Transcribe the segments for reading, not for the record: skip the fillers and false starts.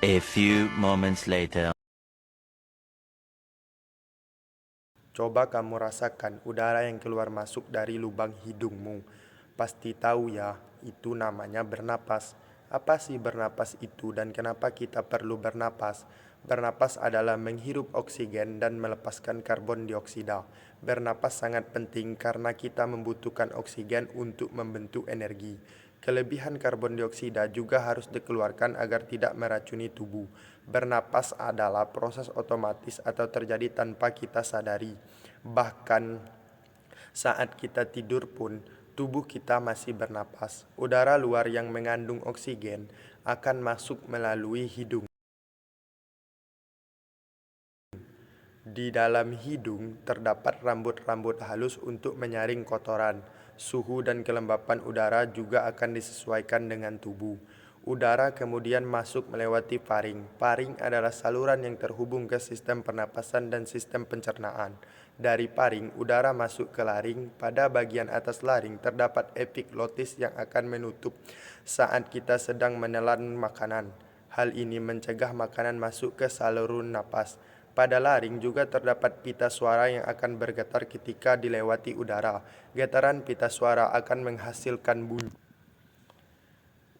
A few moments later. Coba kamu rasakan udara yang keluar masuk dari lubang hidungmu. Pasti tahu ya, itu namanya bernapas. Apa sih bernapas itu dan kenapa kita perlu bernapas? Bernapas adalah menghirup oksigen dan melepaskan karbon dioksida. Bernapas sangat penting karena kita membutuhkan oksigen untuk membentuk energi. Kelebihan karbon dioksida juga harus dikeluarkan agar tidak meracuni tubuh. Bernapas adalah proses otomatis atau terjadi tanpa kita sadari. Bahkan saat kita tidur pun, tubuh kita masih bernapas. Udara luar yang mengandung oksigen akan masuk melalui hidung. Di dalam hidung terdapat rambut-rambut halus untuk menyaring kotoran. Suhu dan kelembapan udara juga akan disesuaikan dengan tubuh. Udara kemudian masuk melewati faring. Faring adalah saluran yang terhubung ke sistem pernapasan dan sistem pencernaan. Dari faring, udara masuk ke laring. Pada bagian atas laring terdapat epiglotis yang akan menutup saat kita sedang menelan makanan. Hal ini mencegah makanan masuk ke saluran napas. Pada laring juga terdapat pita suara yang akan bergetar ketika dilewati udara. Getaran pita suara akan menghasilkan bunyi.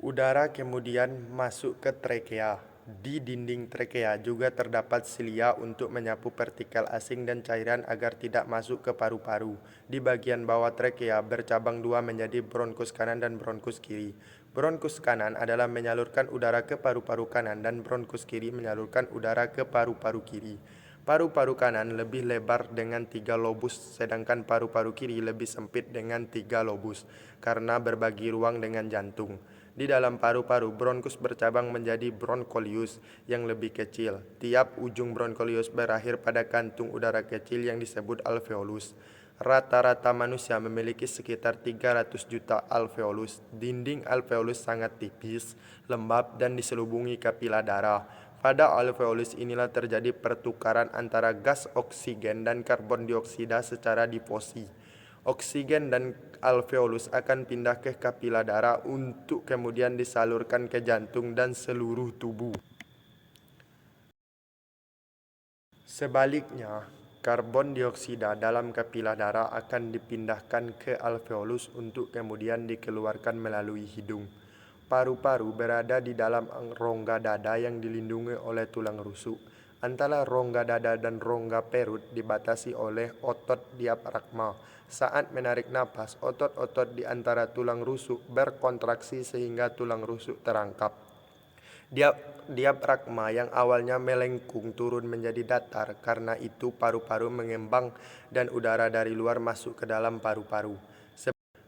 Udara kemudian masuk ke trakea. Di dinding trakea juga terdapat silia untuk menyapu partikel asing dan cairan agar tidak masuk ke paru-paru. Di bagian bawah trakea bercabang dua menjadi bronkus kanan dan bronkus kiri. Bronkus kanan adalah menyalurkan udara ke paru-paru kanan dan bronkus kiri menyalurkan udara ke paru-paru kiri. Paru-paru kanan lebih lebar dengan 3 lobus, sedangkan paru-paru kiri lebih sempit dengan 3 lobus, karena berbagi ruang dengan jantung. Di dalam paru-paru, bronkus bercabang menjadi broncholius yang lebih kecil. Tiap ujung broncholius berakhir pada kantung udara kecil yang disebut alveolus. Rata-rata manusia memiliki sekitar 300 juta alveolus. Dinding alveolus sangat tipis, lembab, dan diselubungi kapila darah. Pada alveolus inilah terjadi pertukaran antara gas oksigen dan karbon dioksida secara difusi. Oksigen dan alveolus akan pindah ke kapila darah untuk kemudian disalurkan ke jantung dan seluruh tubuh. Sebaliknya, karbon dioksida dalam kapila darah akan dipindahkan ke alveolus untuk kemudian dikeluarkan melalui hidung. Paru-paru berada di dalam rongga dada yang dilindungi oleh tulang rusuk. Antara rongga dada dan rongga perut dibatasi oleh otot diafragma. Saat menarik napas, otot-otot di antara tulang rusuk berkontraksi sehingga tulang rusuk terangkat. Diafragma yang awalnya melengkung turun menjadi datar, karena itu paru-paru mengembang dan udara dari luar masuk ke dalam paru-paru.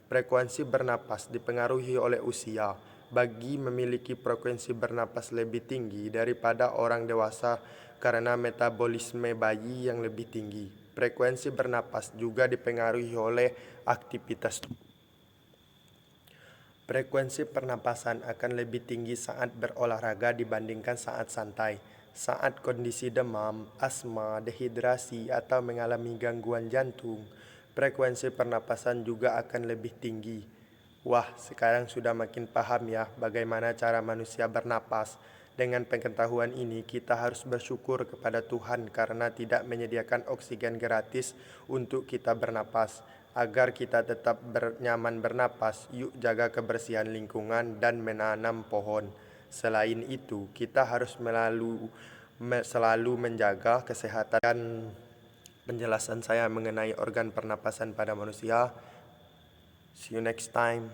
Frekuensi bernapas dipengaruhi oleh usia. Bagi memiliki frekuensi bernapas lebih tinggi daripada orang dewasa karena metabolisme bayi yang lebih tinggi. Frekuensi bernapas juga dipengaruhi oleh aktivitas tubuh. Frekuensi pernapasan akan lebih tinggi saat berolahraga dibandingkan saat santai. Saat kondisi demam, asma, dehidrasi, atau mengalami gangguan jantung, frekuensi pernapasan juga akan lebih tinggi. Wah, sekarang sudah makin paham ya bagaimana cara manusia bernapas. Dengan pengetahuan ini, kita harus bersyukur kepada Tuhan karena tidak menyediakan oksigen gratis untuk kita bernapas. Agar kita tetap nyaman bernapas, yuk jaga kebersihan lingkungan dan menanam pohon. Selain itu, kita harus selalu menjaga kesehatan. Dan penjelasan saya mengenai organ pernapasan pada manusia. See you next time.